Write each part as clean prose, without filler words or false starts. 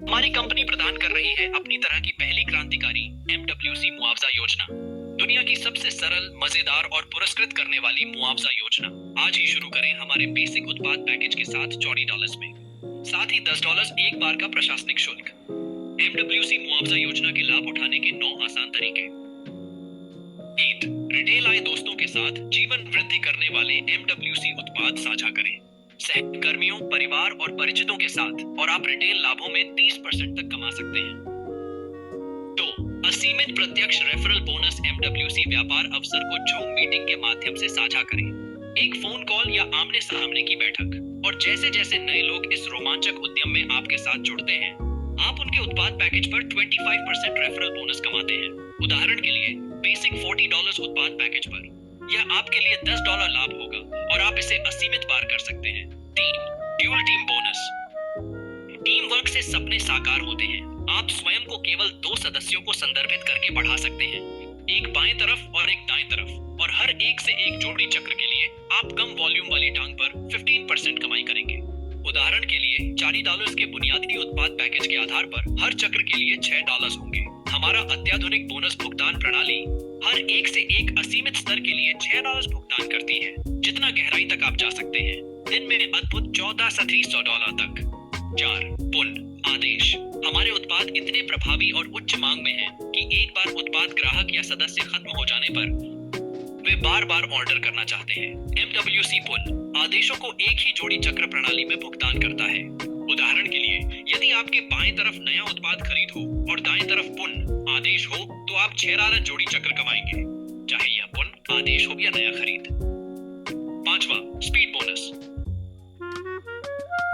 हमारी कंपनी प्रदान कर रही है अपनी तरह की पहली क्रांतिकारी MWC मुआवजा योजना। दुनिया की सबसे सरल, मजेदार और पुरस्कृत करने वाली मुआवजा योजना। आज ही शुरू करें हमारे बेसिक उत्पाद पैकेज के साथ $40 में, साथ ही $10 एक बार का प्रशासनिक शुल्क। MWC मुआवजा योजना के लाभ उठाने के 9 आसान तरीके। 8. रिटेल आय दोस्तों के साथ जीवन वृद्धि करने वाले MWC उत्पाद साझा करें, सहकर्मियों, परिवार और परिचितों के साथ, और आप रिटेल लाभों में 30% तक कमा सकते हैं। 2. असीमित प्रत्यक्ष रेफरल बोनस MWC व्यापार अवसर को जूम मीटिंग के माध्यम से साझा करें। एक फोन कॉल या आमने सामने की बैठक, और जैसे जैसे नए लोग इस रोमांचक उद्यम में आपके साथ जुड़ते हैं, आप उनके उत्पाद पैकेज पर 25% रेफरल बोनस कमाते हैं। उदाहरण के लिए बेसिक $40 उत्पाद पैकेज पर यह आपके लिए $10 लाभ होगा और आप इसे असीमित बार कर सकते हैं। 3. Dual team bonus. Team work से सपने साकार होते हैं। आप स्वयं को केवल 2 सदस्यों को संदर्भित करके बढ़ा सकते हैं, एक बाएं तरफ और एक दाएं तरफ, और हर एक से एक जोड़ी चक्र के लिए आप कम वॉल्यूम वाली टांग पर 15% कमाई करेंगे। उदाहरण के लिए $40 के बुनियादी उत्पाद पैकेज के आधार पर हर चक्र के लिए $6 होंगे। हमारा अत्याधुनिक बोनस भुगतान प्रणाली हर एक से एक असीमित स्तर के लिए $6 भुगतान करती है, जितना गहराई तक आप जा सकते हैं। दिन में अद्भुत $14,300 तक। 4. पुन आदेश। हमारे उत्पाद इतने प्रभावी और उच्च मांग में हैं कि एक बार उत्पाद ग्राहक या सदस्य खत्म हो जाने पर वे बार बार ऑर्डर करना चाहते हैं। MWC पुन आदेशों को एक ही जोड़ी चक्र प्रणाली में भुगतान करता है। उदाहरण के लिए, यदि आपके बाएं तरफ नया उत्पाद खरीद हो और दाएं तरफ पुन आदेश हो, तो आप $6 जोड़ी चक्र कमाएंगे, चाहे यह पुन आदेश हो या नया खरीद। 5वां स्पीड बोनस।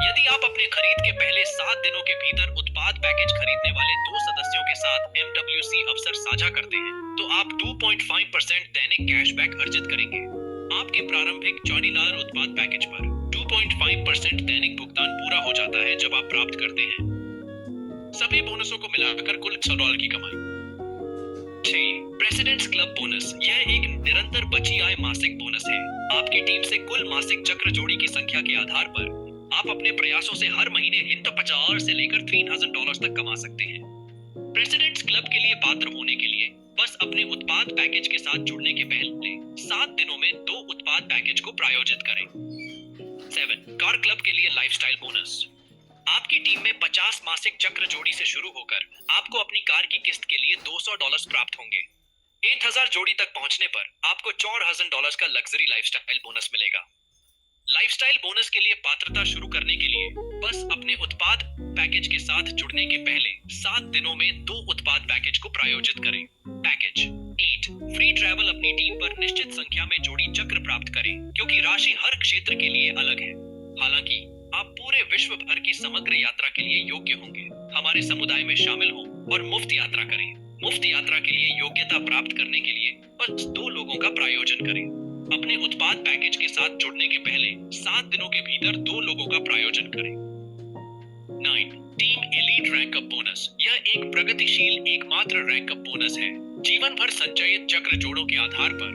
यदि आप अपने खरीद के पहले 7 दिनों के भीतर उत्पाद पैकेज खरीदने वाले 2 सदस्यों के साथ MWC अवसर साझा करते हैं, तो आप 2.5% दैनिक कैशबैक अर्जित करेंगे। आपके प्रारंभिक $40 उत्पाद पैकेज पर 2.5% दैनिक भुगतान पूरा हो जाता है जब आप प्राप्त करते हैं। सभी बोनसों को मिलाकर कुल $100 की कमाई। 6. President's club bonus. यह एक निरंतर बची आय मासिक बोनस है। आपकी टीम से कुल मासिक चक्र जोड़ी की संख्या के आधार पर आप अपने प्रयासों से हर महीने $50 से लेकर $3,000 तक कमा सकते हैं। प्रेसिडेंट्स क्लब के लिए पात्र होने के लिए बस अपने उत्पाद पैकेज के साथ जुड़ने के पहले 7 दिनों में 2 उत्पाद पैकेज को प्रायोजित करें। 7. कार क्लब के लिए लाइफस्टाइल बोनस। आपकी टीम में 50 मासिक चक्र जोड़ी से शुरू होकर आपको अपनी कार की किस्त के लिए $200 प्राप्त होंगे। 1000 जोड़ी तक पहुंचने पर आपको $4000 का लग्जरी लाइफस्टाइल बोनस मिलेगा। लाइफस्टाइल बोनस के लिए पात्रता शुरू करने के लिए बस अपने उत्पाद पैकेज के साथ जुड़ने के पहले 7 दिनों में 2 उत्पाद पैकेज को प्रायोजित करें। पैकेज 8. Free travel. अपनी टीम पर निश्चित संख्या में जोड़ी चक्र प्राप्त करें, क्योंकि राशि हर क्षेत्र के लिए अलग है। हालांकि आप पूरे विश्व भर की समग्र यात्रा के लिए योग्य होंगे। हमारे समुदाय में शामिल हों और मुफ्त यात्रा करें। मुफ्त यात्रा के लिए योग्यता प्राप्त करने के लिए बस 2 लोगों का प्रायोजन करें। अपने उत्पाद पैकेज के साथ जुड़ने के पहले 7 दिनों के भीतर 2 लोगों का प्रायोजन करें। 9. Team elite rank up bonus. यह एक प्रगतिशील एकमात्र रैंक अप बोनस है, जीवन भर संचयित चक्र जोड़ों के आधार पर,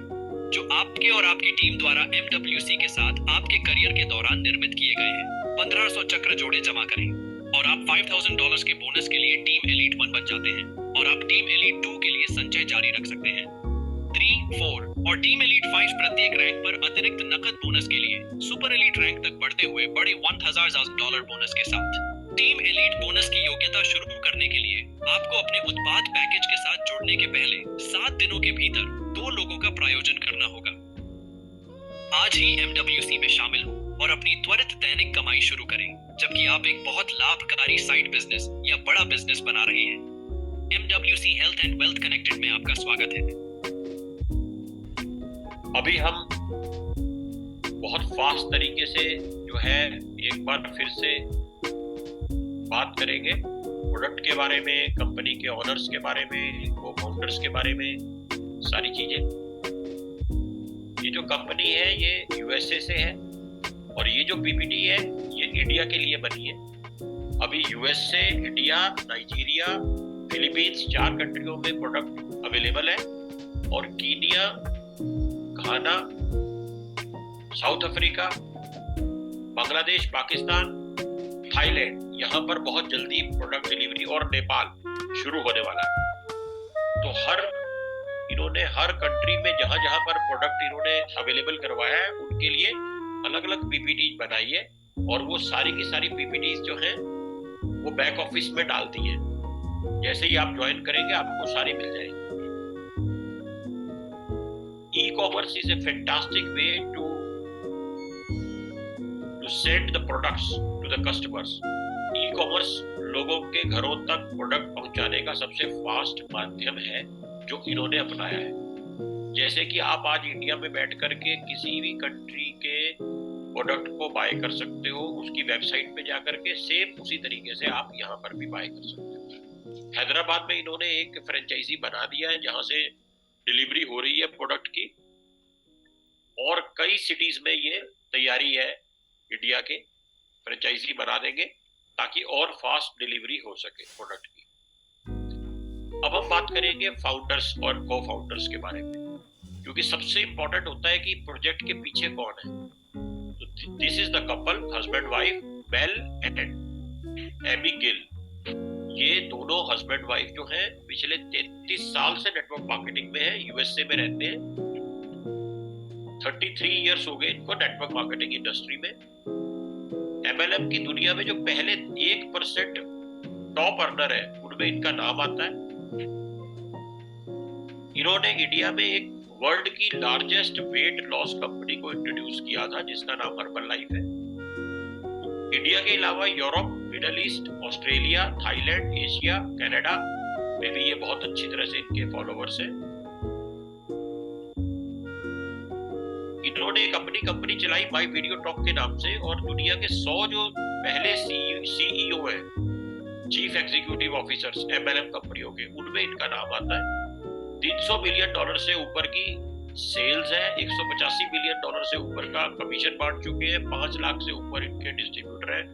जो आपके और आपकी टीम द्वारा MWC के साथ आपके करियर के दौरान निर्मित किए गए हैं। 1500 चक्र जोड़े जमा करें और आप $5000 के बोनस के लिए टीम एलीट 1 बन जाते हैं, और आप टीम एलीट 2 के लिए संचय जारी रख सकते हैं। 3, 4 और टीम एलीट 5 प्रत्येक रैंक पर अतिरिक्त नकद बोनस के लिए सुपर एलीट रैंक तक बढ़ते हुए बड़े $1000 बोनस के साथ। टीम एलीट बोनस की योग्यता शुरू करने के लिए आपको अपने उत्पाद पैकेज के साथ जुड़ने के पहले 7 दिनों के भीतर 2 लोगों का प्रायोजन करना होगा। आज ही MWC में शामिल हो और अपनी त्वरित दैनिक कमाई शुरू करें, जबकि आप एक बहुत लाभकारी साइड बिजनेस या बड़ा बिजनेस बना रहे हैं। MWC health and wealth connected में आपका स्वागत है। अभी हम बहुत फास्ट तरीके से जो है एक बार फिर से बात करेंगे प्रोडक्ट के बारे में, कंपनी के ओनर्स के बारे में, को फाउंडर्स के बारे में, सारी चीजें। ये जो कंपनी है ये USA से है और ये जो PPT है ये इंडिया के लिए बनी है। अभी US से इंडिया, नाइजीरिया, फिलीपींस 4 कंट्रियों में प्रोडक्ट अवेलेबल है और Kenya, Ghana, South Africa, Bangladesh, Pakistan, Thailand, यहाँ पर बहुत जल्दी प्रोडक्ट डिलीवरी, और नेपाल शुरू होने वाला है। तो इन्होंने हर कंट्री में जहां जहां पर प्रोडक्ट इन्होंने अवेलेबल करवाया है उनके लिए अलग अलग पीपीटी बनाई है, और वो सारी की सारी पीपीटी जो है वो बैक ऑफिस में डालती है। जैसे ही आप ज्वाइन करेंगे आपको सारी मिल जाएगी। E commerce is a fantastic way to send the products to the customers. E commerce लोगों के घरों तक प्रोडक्ट पहुंचाने का सबसे फास्ट माध्यम है जो इन्होंने अपनाया है। जैसे कि आप आज इंडिया में बैठ करके किसी भी कंट्री के प्रोडक्ट को बाय कर सकते हो, उसकी वेबसाइट पे जाकर के, सेम उसी तरीके से आप यहाँ पर भी बाय कर सकते हो। हैदराबाद में इन्होंने एक फ्रेंचाइजी बना दिया है जहां से डिलीवरी हो रही है प्रोडक्ट की, और कई सिटीज में ये तैयारी है इंडिया के फ्रेंचाइजी बना देंगे ताकि और फास्ट डिलीवरी हो सके प्रोडक्ट की। अब हम बात करेंगे फाउंडर्स और को फाउंडर्स के बारे में, क्योंकि सबसे इंपॉर्टेंट होता है कि प्रोजेक्ट के पीछे कौन है। तो this is the couple, husband wife, Bell and AB Gill. ये दोनों हस्बैंड वाइफ जो हैं पिछले 33 साल से नेटवर्क मार्केटिंग में है, यूएसए में रहते हैं। 33 इयर्स हो गए इनको नेटवर्क मार्केटिंग इंडस्ट्री में। एमएलएम की दुनिया में जो पहले 1% टॉप अर्नर है उनमें इनका नाम आता है। इन्होंने इंडिया में एक वर्ल्ड की लार्जेस्ट वेट लॉस कंपनी को इंट्रोड्यूस किया था जिसका नाम हर्बल लाइफ है। इंडिया के अलावा Europe, middle east, Australia, Thailand, Asia, Canada में भी ये बहुत अच्छी तरह से इनके फॉलोवर्स हैं। इन्होंने एक अपनी कंपनी चलाई माई वीडियो टॉक के नाम से, और दुनिया के 100 जो पहले सीईओ हैं, चीफ एग्जीक्यूटिव ऑफिसर्स एमएलएम कंपनियों के, उनमें इनका नाम आता है। $300 मिलियन से ऊपर की सेल्स है, $185 मिलियन से ऊपर का कमीशन बांट चुके हैं, 5 लाख से ऊपर इनके डिस्ट्रीब्यूटर हैं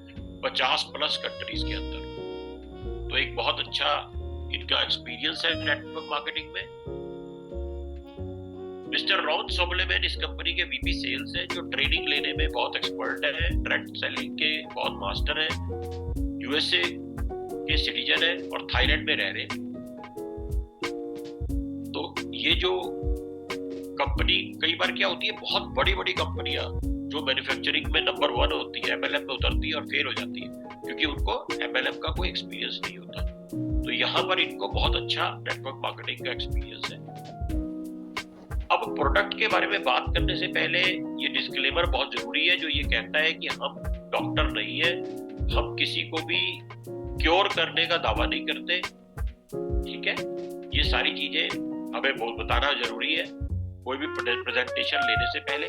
50+ कंट्रीज के अंदर। तो एक बहुत अच्छा इनका एक्सपीरियंस है नेटवर्क मार्केटिंग में। मिस्टर रॉन सोबलेमैन इस कंपनी के वीपी सेल्स है, जो ट्रेनिंग लेने में बहुत एक्सपर्ट है, डायरेक्ट सेलिंग के बहुत मास्टर है, यूएसए के सिटीजन है और थाईलैंड में रह रहे हैं। तो ये जो कंपनी, कई बार क्या होती है, बहुत बड़ी बड़ी कंपनियां जो मैन्युफैक्चरिंग में नंबर 1 होती है एमएलएम में उतरती है और फेल हो जाती है क्योंकि उनको एमएलएम का कोई एक्सपीरियंस नहीं होता। तो यहाँ पर इनको बहुत अच्छा नेटवर्क मार्केटिंग का एक्सपीरियंस है। अब प्रोडक्ट के बारे में बात करने से पहले ये डिस्क्लेमर बहुत जरूरी है जो ये कहता है कि हम डॉक्टर नहीं है, हम किसी को भी क्योर करने का दावा नहीं करते, ठीक है। ये सारी चीजें हमें बहुत बताना जरूरी है कोई भी प्रेजेंटेशन लेने से पहले।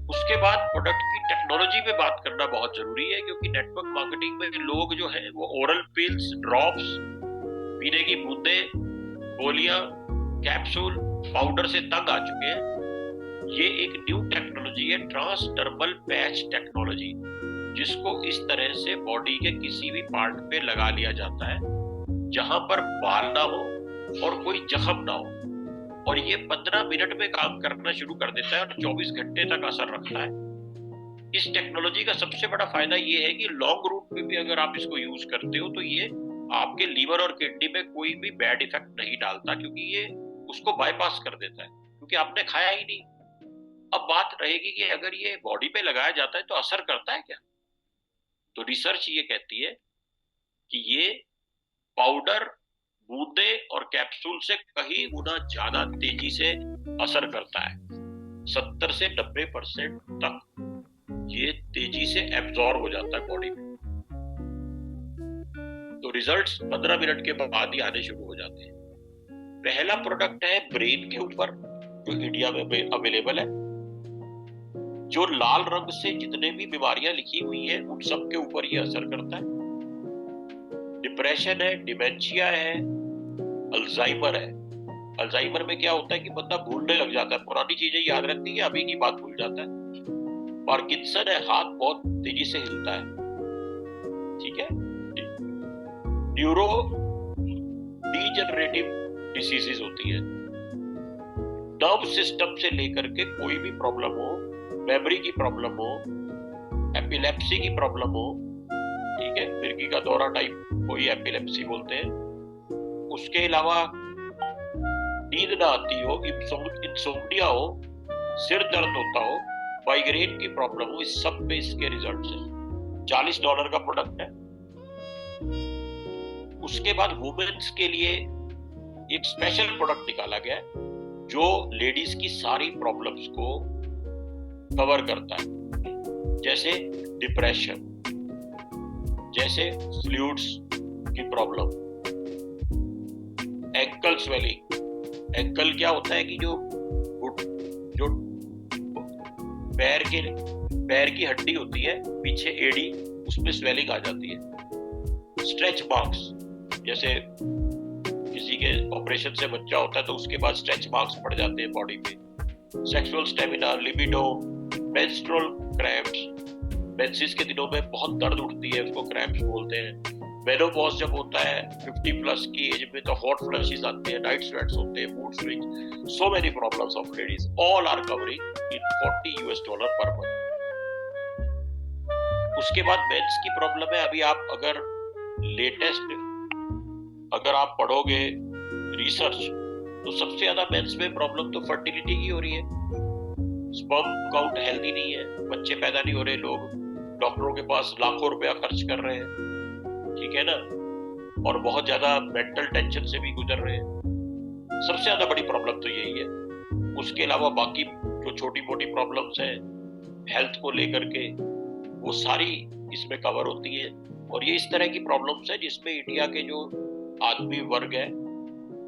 उसके बाद प्रोडक्ट की टेक्नोलॉजी पे बात करना बहुत जरूरी है, क्योंकि नेटवर्क मार्केटिंग में लोग जो है वो ओरल पिल्स, ड्रॉप्स, पीने की बूंदें, गोलियां, कैप्सूल, पाउडर से तंग आ चुके हैं। ये एक न्यू टेक्नोलॉजी है, ट्रांसडर्मल पैच टेक्नोलॉजी, जिसको इस तरह से बॉडी के किसी भी पार्ट पे लगा लिया जाता है जहां पर बाल ना हो और कोई जख्म ना हो, और ये 15 मिनट में काम करना शुरू कर देता है और 24 घंटे तक असर रखता है। इस टेक्नोलॉजी का सबसे बड़ा फायदा ये है कि लॉन्ग रूट में भी अगर आप इसको यूज करते हो तो ये आपके लीवर और किडनी में कोई भी बैड इफेक्ट नहीं डालता, क्योंकि ये उसको बाईपास कर देता है, क्योंकि आपने खाया ही नहीं। अब बात रहेगी कि अगर ये बॉडी पे लगाया जाता है तो असर करता है क्या? तो रिसर्च ये कहती है कि ये पाउडर, बूंदे और कैप्सूल से कहीं गुना ज्यादा तेजी से असर करता है। 70 से 90% तक ये तेजी से एब्जॉर्ब हो जाता है बॉडी में। तो रिजल्ट्स 15 मिनट के बाद ही आने शुरू हो जाते हैं। पहला प्रोडक्ट है ब्रेन के ऊपर, जो इंडिया में अवेलेबल है, जो लाल रंग से जितने भी बीमारियां लिखी हुई हैं उन सब के ऊपर ये असर करता है। डिप्रेशन है, डिमेंशिया है, अल्जाइमर है। अल्जाइमर में क्या होता है कि बंदा भूलने लग जाता है, पुरानी चीजें याद रहती है, अभी की बात भूल जाता है। पार्किंसन है, हाथ बहुत तेजी से हिलता है, ठीक है। न्यूरो डीजनरेटिव डिसीजेज होती है, नर्व सिस्टम से लेकर के कोई भी प्रॉब्लम हो, मेमोरी की प्रॉब्लम हो, एपिलेप्सी की प्रॉब्लम हो, ठीक है, मिर्गी का दौरा टाइप कोई एपिलेप्सी बोलते हैं, उसके अलावा नींद ना आती हो, इंसोम्निया हो, सिर दर्द होता हो, माइग्रेन की प्रॉब्लम हो, इस सब पे इसके रिजल्ट्स हैं। $40 का प्रोडक्ट है। उसके बाद वुमेन्स के लिए एक स्पेशल प्रोडक्ट निकाला गया है जो लेडीज की सारी प्रॉब्लम्स को कवर करता है, जैसे डिप्रेशन, जैसे फ्लूइड्स की प्रॉब्लम, एंकल स्वेलिंग। एंकल क्या होता है कि जो पैर की हड्डी होती है पीछे एड़ी, उसमें स्वेलिंग आ जाती है। स्ट्रेच मार्क्स, जैसे किसी के ऑपरेशन से बच्चा होता है तो उसके बाद स्ट्रेच मार्क्स पड़ जाते हैं बॉडी पे। Sexual stamina, libido, menstrual cramps, menses के दिनों में बहुत दर्द उठती है, उसको क्रैम्प्स बोलते हैं। मेनोपॉज जब होता है 50 प्लस की एज में तो हॉट फ्लशेस आते हैं, नाइट स्वेट्स होते हैं, mood swing, so many problems of ladies, all are covering in $40 per month. उसके बाद मेंस की प्रॉब्लम है। अभी आप अगर लेटेस्ट अगर आप पढ़ोगे रिसर्च तो सबसे ज्यादा मेंस में प्रॉब्लम तो फर्टिलिटी की हो रही है। स्पर्म काउंट हेल्दी नहीं है, बच्चे पैदा नहीं हो रहे, लोग डॉक्टरों के पास लाखों रुपया खर्च कर रहे हैं, ठीक है ना, और बहुत ज्यादा मेंटल टेंशन से भी गुजर रहे हैं। सबसे ज्यादा बड़ी प्रॉब्लम तो यही है। उसके अलावा बाकी जो छोटी मोटी प्रॉब्लम्स हैं हेल्थ को लेकर के, वो सारी इसमें कवर होती है। और ये इस तरह की प्रॉब्लम्स है जिसमें इंडिया के जो आदमी वर्ग है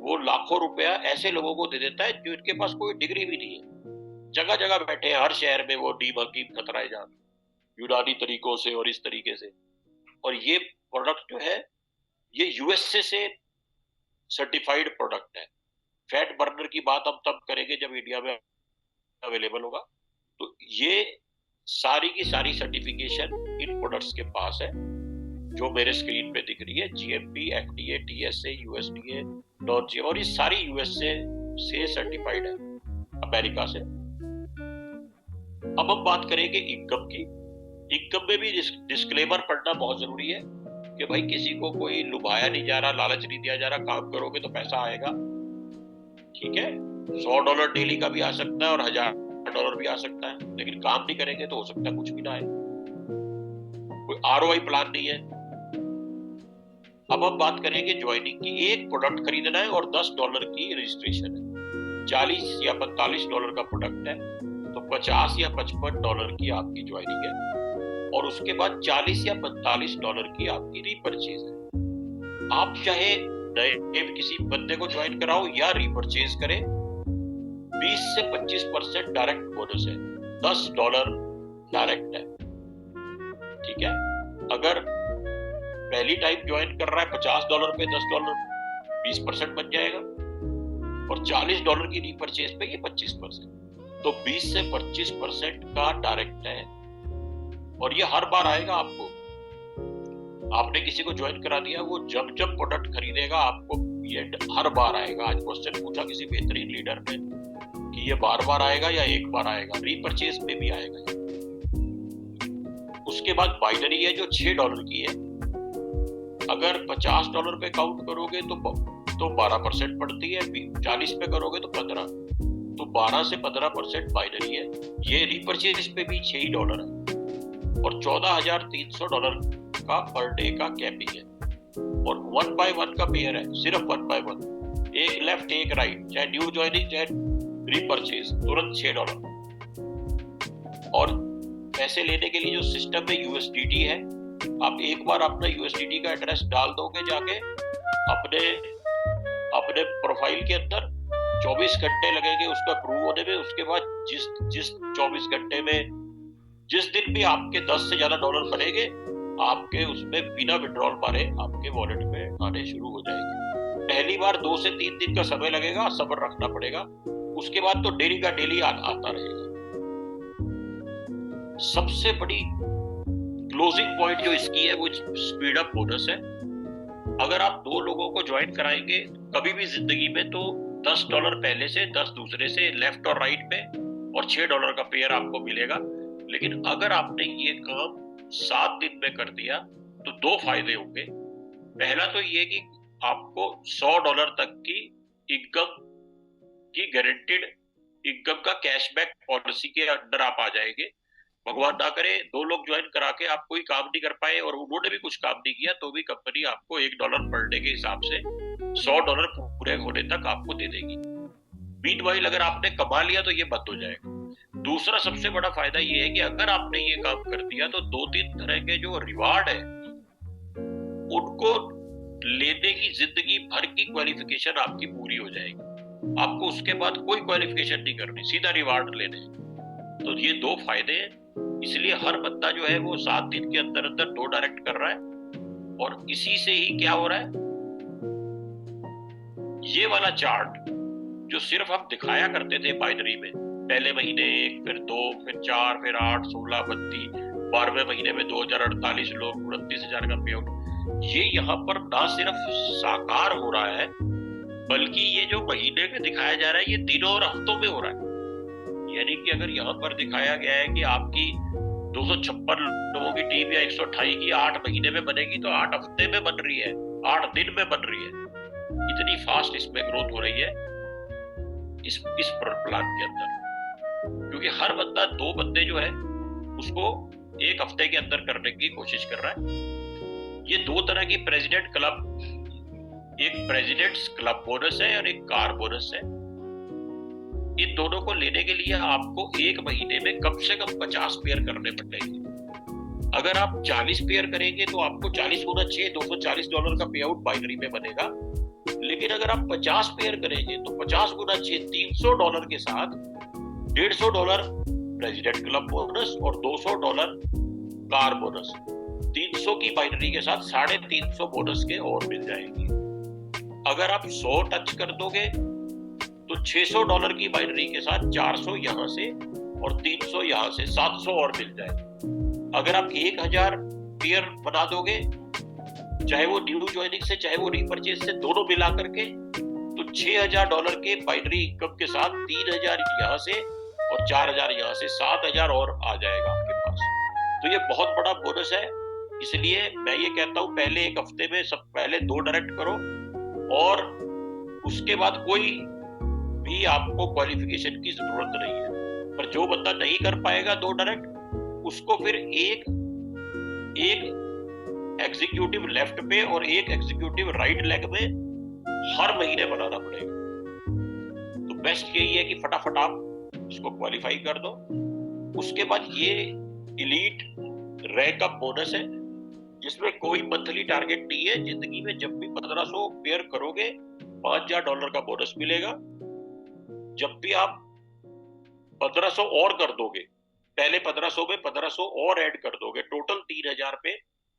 वो लाखों रुपया ऐसे लोगों को दे देता है जो इनके पास कोई डिग्री भी नहीं है। जगह जगह बैठे हैं, हर शहर में वो डीब हकीम खतराए जान यूनानी तरीकों से और इस तरीके से। और ये प्रोडक्ट जो है ये यूएसए से सर्टिफाइड प्रोडक्ट है। फैट बर्नर की बात हम तब करेंगे जब इंडिया में अवेलेबल होगा। तो ये सारी की सारी सर्टिफिकेशन इन प्रोडक्ट्स के पास है जो मेरे स्क्रीन पे दिख रही है, GMP, FDA, TSA, USDA, non GM, और ये सारी यूएसए से सर्टिफाइड है, अमेरिका से। अब हम बात करेंगे इनकम की। इनकम में भी डिस्क्लेमर पढ़ना बहुत जरूरी है कि भाई किसी को कोई लुभाया नहीं जा रहा, लालच नहीं दिया जा रहा, काम करोगे तो पैसा आएगा, ठीक है। $100 डेली का भी आ सकता है और $1000 भी आ सकता है, लेकिन काम नहीं करेंगे तो हो सकता है कुछ भी ना आए, कोई आरओआई प्लान नहीं है। अब हम बात करेंगे ज्वाइनिंग की। एक प्रोडक्ट खरीदना है और $10 की रजिस्ट्रेशन है। $40 या $45 का प्रोडक्ट है तो $50 या $55 की आपकी ज्वाइनिंग है, और उसके बाद $40 या $45 की आपकी रीपरचेज है। आप चाहे नए किसी बंदे को ज्वाइन कराओ या रीपरचेज करें, 20 से 25% डायरेक्ट बोनस है, $10 डायरेक्ट है, ठीक है। अगर पहली टाइम ज्वाइन कर रहा है $50 पे $10 20% बन जाएगा, और $40 की रीपरचेज पे ये 25%, तो 20 से 25% का डायरेक्ट है। और ये हर बार आएगा आपको। आपने किसी को ज्वाइन करा दिया, वो जब जब प्रोडक्ट खरीदेगा आपको ये हर बार आएगा। आज क्वेश्चन पूछा किसी बेहतरीन लीडर ने कि ये बार बार आएगा या एक बार आएगा, रीपरचेज में भी आएगा। उसके बाद बाइनरी है जो $6 की है। अगर $50 पे काउंट करोगे तो 12% पड़ती है, 40 पे करोगे तो 15, तो 12 से 15% बाइनरी है। ये रीपरचेज पे भी $6 है, और $14,300 का पर डे का कैपिंग है, और 1 by 1 का पेयर है, सिर्फ 1 by 1, एक लेफ्ट एक राइट, चाहे न्यू ज्वाइनिंग चाहे रीपरचेज, तुरंत $6। और पैसे लेने के लिए जो सिस्टम है यूएसडीटी है। आप एक बार अपना यूएसडीटी का एड्रेस डाल दोगे जाके अपने प्रोफाइल के अंदर, 24 घंटे लगेंगे उसका अप्रूव होने में। उसके बाद जिस 24 घंटे में जिस दिन भी आपके 10 से ज्यादा डॉलर बनेंगे, आपके उसमें बिना विड्रॉल मारे आपके वॉलेट में आने शुरू हो जाएंगे। पहली बार 2 से 3 दिन का समय लगेगा, सब्र रखना पड़ेगा। उसके बाद तो डेली का डेली आता रहेगा। सबसे बड़ी क्लोजिंग पॉइंट जो इसकी है वो स्पीड अप बोनस है। अगर आप 2 लोगों को ज्वाइन कराएंगे कभी भी जिंदगी में, तो $10 पहले से, 10 दूसरे से, लेफ्ट और राइट पे, और $6 का पेयर आपको मिलेगा। लेकिन अगर आपने ये काम 7 दिन में कर दिया तो 2 फायदे होंगे। पहला तो ये कि आपको $100 तक की इनकम की गारंटीड इनकम का कैशबैक पॉलिसी के अंडर आप आ जाएंगे। भगवान ना करे 2 लोग ज्वाइन करा के आप कोई काम नहीं कर पाए और उन्होंने भी कुछ काम नहीं किया तो भी कंपनी आपको $1 पर डे के हिसाब से $100 पूरे होने तक आपको दे देगी। मीनवाइल अगर आपने कमा लिया तो ये बंद हो जाएगा। दूसरा सबसे बड़ा फायदा ये है कि अगर आपने ये काम कर दिया तो 2-3 तरह के जो रिवार्ड है उनको लेने की जिंदगी भर की क्वालिफिकेशन आपकी पूरी हो जाएगी। आपको उसके बाद कोई क्वालिफिकेशन नहीं करनी, सीधा रिवार्ड लेने। तो ये 2 फायदे हैं। इसलिए हर बंदा जो है वो 7 दिन के अंदर अंदर 2 डायरेक्ट कर रहा है। और इसी से ही क्या हो रहा है, ये वाला चार्ट जो सिर्फ हम दिखाया करते थे बाइनरी में, पहले महीने 1, फिर 2, फिर 4, फिर 8, 16, 32, 12वें महीने में 2048 लोग, 29,000 का पे आउट, ये यहाँ पर ना सिर्फ साकार हो रहा है बल्कि ये जो महीने में दिखाया जा रहा है ये दिनों और हफ्तों में हो रहा है। यानी कि अगर यहाँ पर दिखाया गया है कि आपकी 256 लोगों की टीम या 128 की 8 महीने में बनेगी तो 8 हफ्ते में बन रही है, 8 दिन में बन रही है। इतनी फास्ट इसमें ग्रोथ हो रही है इस प्लान के अंदर, क्योंकि हर बंदा 2 बंदे जो है उसको 1 हफ्ते के अंदर करने की कोशिश कर रहा है। ये 2 तरह की प्रेसिडेंट क्लब, एक प्रेसिडेंट्स क्लब बोनस है और एक कार बोनस है। इन दोनों को लेने के लिए आपको 1 महीने में कम से कम 50 पेयर करने पड़ेंगे। अगर आप 40 पेयर करेंगे तो आपको 40 गुना 6 $240 का पे आउट बाइनरी में बनेगा। लेकिन अगर आप 50 पेयर करेंगे तो 50 गुना 6 $300 के साथ $150 प्रेसिडेंट क्लब बोनस और $200 कार बोनस, 300 की बाइनरी के साथ 350 बोनस के और मिल जाएंगे। अगर आप 100 टच कर दोगे तो $600 की बाइनरी के साथ 400 यहां से और 300 यहां से 700 और मिल जाएगा। अगर आप 1000 पेयर बना दोगे, चाहे वो न्यू ज्वाइनिंग से चाहे वो रीपरचेज से, दोनों मिला करके, तो $6000 के बाइनरी इनकम के साथ 3000 यहां से और 4000 यहां से 7000 और आ जाएगा आपके पास। तो ये बहुत बड़ा बोनस है। इसलिए मैं ये कहता हूं पहले 1 हफ्ते में सब पहले 2 डायरेक्ट करो और उसके बाद कोई भी आपको क्वालिफिकेशन की जरूरत नहीं है। पर जो बंदा नहीं कर पाएगा 2 डायरेक्ट, उसको फिर एक एग्जीक्यूटिव लेफ्ट पे और एक एग्जीक्यूटिव राइट लेग में हर महीने बनाना पड़ेगा। तो बेस्ट यही है कि फटाफट आप इसको क्वालिफाई कर दो। उसके बाद ये एलीट रैंक अप बोनस है जिसमें कोई मंथली टारगेट नहीं है। जिंदगी में जब भी 1500 पेयर करोगे $5000 का बोनस मिलेगा। जब भी आप 1500 और कर दोगे, पहले 1500 में 1500 और ऐड कर दोगे, टोटल 3000 पे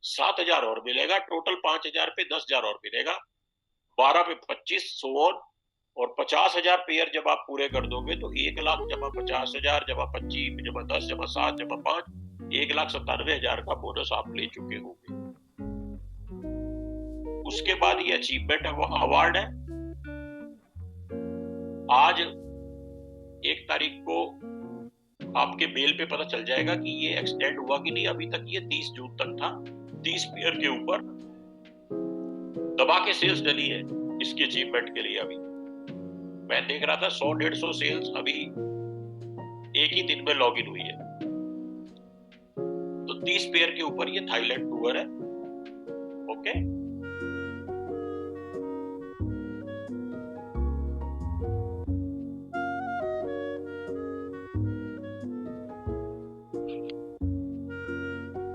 7000 और मिलेगा, टोटल 5000 पे 10000 और मिलेगा, 12 पे 25 और 50000 पेयर जब आप पूरे कर दोगे तो 1 लाख जमा 50,000 जमा 25 जमा 10 जमा 7 जमा 5 1,97,000 का बोनस आप ले चुके होंगे। उसके बाद ये अचीवमेंट अवार्ड है। आज 1 तारीख को आपके मेल पे पता चल जाएगा कि ये एक्सटेंड हुआ कि नहीं। अभी तक ये 30 जून तक था। 30 पेयर के ऊपर दबा के सेल्स डली है इसकी अचीवमेंट के लिए। अभी मैं देख रहा था 100-150 सेल्स अभी एक ही दिन में लॉग इन हुई है। तो 30 पेयर के ऊपर ये थाईलैंड टूर है। ओके,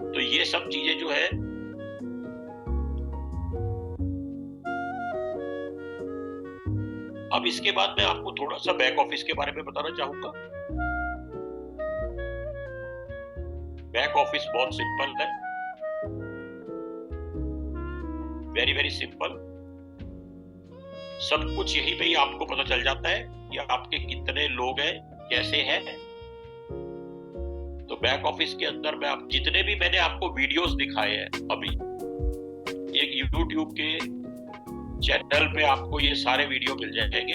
तो ये सब चीजें जो है अब इसके बाद मैं आपको थोड़ा सा बैक ऑफिस के बारे में बताना चाहूंगा। बैक ऑफिस बहुत सिंपल है, वेरी वेरी सिंपल। सब कुछ यही पे ही आपको पता चल जाता है कि आपके कितने लोग हैं, कैसे हैं। तो बैक ऑफिस के अंदर में आप जितने भी मैंने आपको वीडियोस दिखाए हैं अभी, एक YouTube के चैनल पे आपको ये सारे वीडियो मिल जाएंगे।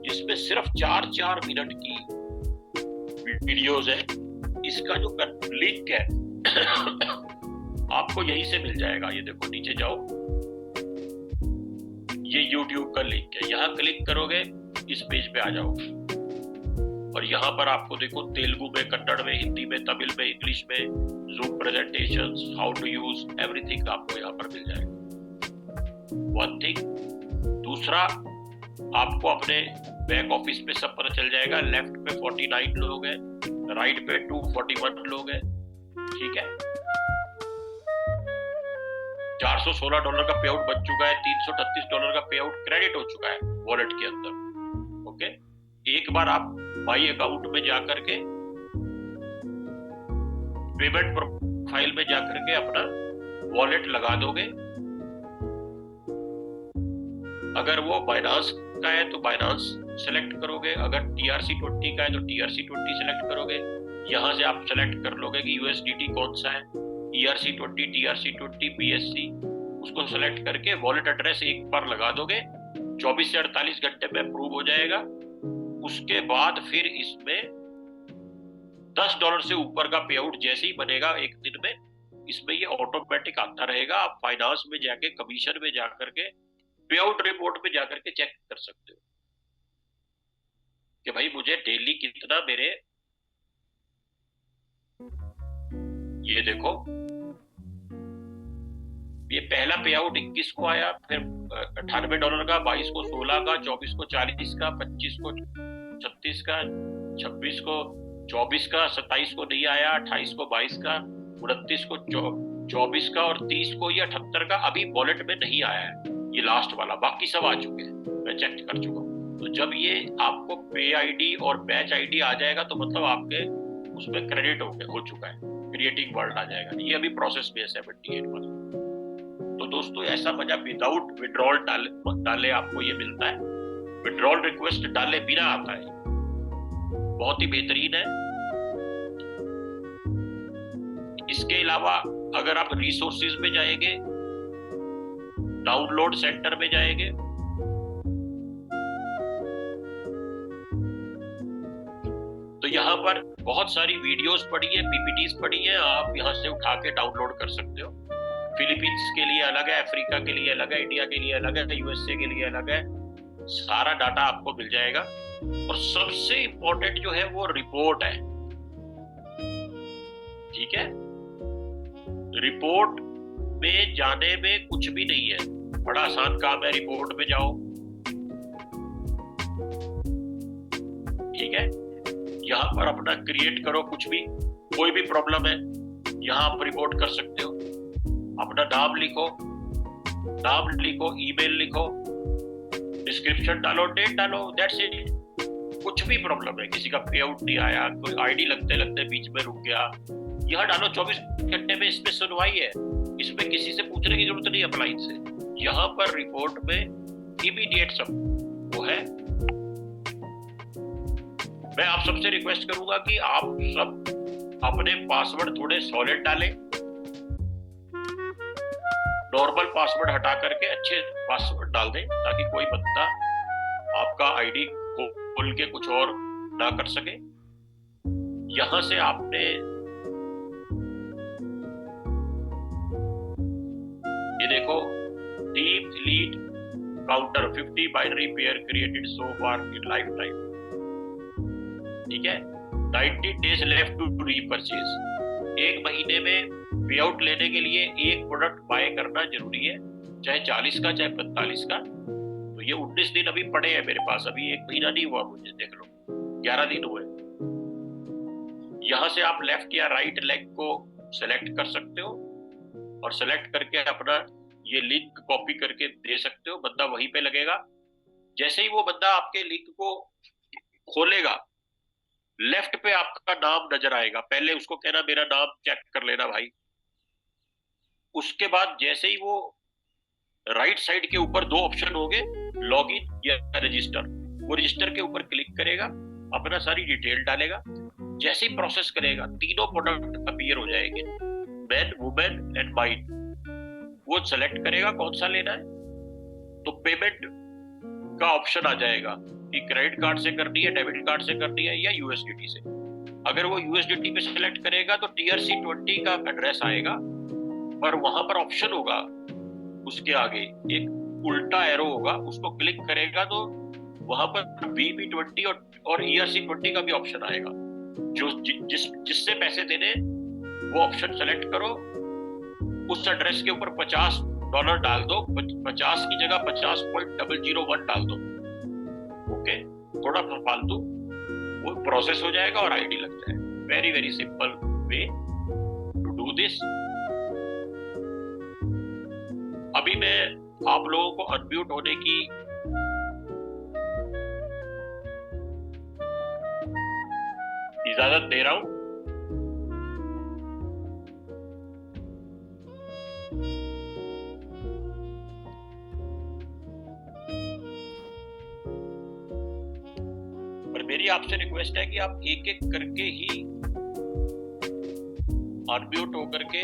जिसमें सिर्फ 4-4 मिनट की वीडियोस है। इसका जो लिंक है आपको यहीं से मिल जाएगा। ये देखो नीचे जाओ, ये YouTube का लिंक है, यहाँ क्लिक करोगे इस पेज पे आ जाओगे और यहाँ पर आपको देखो तेलुगु में, कन्नड़ में, हिंदी में, तमिल में, इंग्लिश में zoom presentations, how to use everything आपको यहाँ पर मिल जाएगा। One thing. दूसरा, आपको अपने बैक ऑफिस पे सब पता चल जाएगा। लेफ्ट पे 49 लोग हैं, राइट पे 241 लोग हैं, ठीक है। $416 का पे आउट बच चुका है, $338 का पे आउट क्रेडिट हो चुका है वॉलेट के अंदर। ओके, एक बार आप माई अकाउंट में जाकर के पेमेंट प्रोफाइल में जाकर के अपना वॉलेट लगा दोगे। अगर वो बाइनांस का है तो बाइनांस सेलेक्ट करोगे, अगर TRC20 का है तो TRC20 सेलेक्ट करोगे। यहां से आप सेलेक्ट कर लोगे कि USDT कौन सा है, ERC20, TRC20, BSC, उसको सेलेक्ट करके वॉलेट एड्रेस एक बार लगा दोगे। 24 से 48 घंटे में अप्रूव हो जाएगा। उसके बाद फिर इसमें $10 से ऊपर का पे आउट जैसे ही बनेगा एक दिन में, इसमें ये ऑटोमेटिक आता रहेगा। आप फाइनेंस में जाके, कमीशन में जाकर के, पे आउट रिपोर्ट में जाकर के चेक कर सकते हो कि भाई मुझे डेली कितना मेरे, ये देखो ये पहला पे आउट 21 को आया, फिर $98 का, 22 को 16 का, 24 को 40 का, 25 को 36 का, 26 को 24 का, 27 को नहीं आया, 28 को 22 का, 29 को 24 का और 30 को ये 78 का अभी वॉलेट में नहीं आया है, ये लास्ट वाला। बाकी सब आ चुके हैं, मैं चेक कर चुका हूँ। तो जब ये आपको पे आईडी और बैच आईडी आ जाएगा तो मतलब आपके उसमें क्रेडिट हो चुका है, क्रिएटिंग वर्ल्ड आ जाएगा। ये अभी प्रोसेस में है 78%। तो दोस्तों ऐसा मजा विदाउट विड्रॉल डाले आपको ये मिलता है। विड्रॉल रिक्वेस्ट डाले बिना आता है, बहुत ही बेहतरीन है। इसके अलावा अगर आप रिसोर्सेज में जाएंगे, डाउनलोड सेंटर में जाएंगे, तो यहाँ पर बहुत सारी वीडियोस पड़ी है, PPTs पड़ी है, आप यहाँ से उठा के डाउनलोड कर सकते हो। फिलीपींस के लिए अलग है, अफ्रीका के लिए अलग है, इंडिया के लिए अलग है, USA के लिए अलग है। सारा डाटा आपको मिल जाएगा। और सबसे इंपॉर्टेंट जो है वो रिपोर्ट है, ठीक है। रिपोर्ट में जाने में कुछ भी नहीं है, बड़ा आसान काम है। रिपोर्ट में जाओ, ठीक है। यहाँ पर अपना क्रिएट करो, कुछ भी, कोई भी प्रॉब्लम है यहाँ आप रिपोर्ट कर सकते हो। अपना नाम लिखो, ईमेल लिखो, डिस्क्रिप्शन डालो, डेट डालो, दैट्स इट। कुछ भी प्रॉब्लम है, किसी का पे आउट नहीं आया, कोई आईडी लगते लगते बीच में रुक गया, यहाँ डालो। 24 घंटे में इसमें सुनवाई है, इसमें किसी से पूछने की जरूरत नहीं अपलाइन से। यहाँ पर रिपोर्ट में इमीडिएट सब वो है। मैं आप सबसे रिक्वेस्ट करूंगा कि आप सब अपने पासवर्ड थोड़े सॉलिड डालें, नॉर्मल पासवर्ड हटा करके अच्छे पासवर्ड डाल दें, ताकि कोई बंदा आपका आईडी खोल के कुछ और ना कर सके। यहां से आपने ये देखो, team elite counter 50 binary pair created so far in life time, ठीक है। 90 डेज लेफ्ट टू रीपरचेज। एक महीने में पे आउट लेने के लिए एक प्रोडक्ट बाय करना जरूरी है, चाहे 40 का चाहे 45 का। तो ये 19 दिन अभी पड़े हैं मेरे पास, अभी एक महीना नहीं हुआ मुझे, देख लो 11 दिन हुए। यहां से आप लेफ्ट या राइट लेग को सेलेक्ट कर सकते हो और सेलेक्ट करके अपना ये लिंक कॉपी करके दे सकते हो, बंदा वहीं पे लगेगा। जैसे ही वो बंदा आपके लिंक को खोलेगा, लेफ्ट पे आपका नाम नजर आएगा। पहले उसको कहना मेरा नाम चेक कर लेना भाई। उसके बाद जैसे ही वो राइट साइड के ऊपर दो ऑप्शन होंगे, लॉगिन या रजिस्टर, वो रजिस्टर के ऊपर क्लिक करेगा, अपना सारी डिटेल डालेगा। जैसे ही प्रोसेस करेगा, तीनों प्रोडक्ट अपीयर हो जाएंगे, मैन, वुमेन एंड माइंड। वो सेलेक्ट करेगा कौन सा लेना है, तो पेमेंट का ऑप्शन आ जाएगा। कि क्रेडिट कार्ड से करनी है, डेबिट कार्ड से करनी है या यूएसडीटी से। अगर वो यूएसडीटी पे सिलेक्ट करेगा तो TRC20 का एड्रेस आएगा और वहां पर ऑप्शन होगा, उसके आगे एक उल्टा एरो होगा, उसको क्लिक करेगा तो वहां पर VB20 और ERC20 का भी ऑप्शन आएगा। जो जिससे पैसे देने वो ऑप्शन सेलेक्ट करो, उस एड्रेस के ऊपर $50 डाल दो, 50 की जगह 50.001 डाल दो। ओके, थोड़ा फालतू, वो प्रोसेस हो जाएगा और आईडी लग जाएगा। Very very simple way to do this. अभी मैं आप लोगों को अनम्यूट होने की इजाजत दे रहा हूं। मेरी आपसे रिक्वेस्ट है कि आप एक एक करके ही अनम्यूट होकर के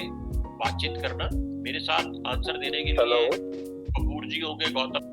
बातचीत करना। मेरे साथ आंसर देने के लिए कपूर जी होंगे, गौतम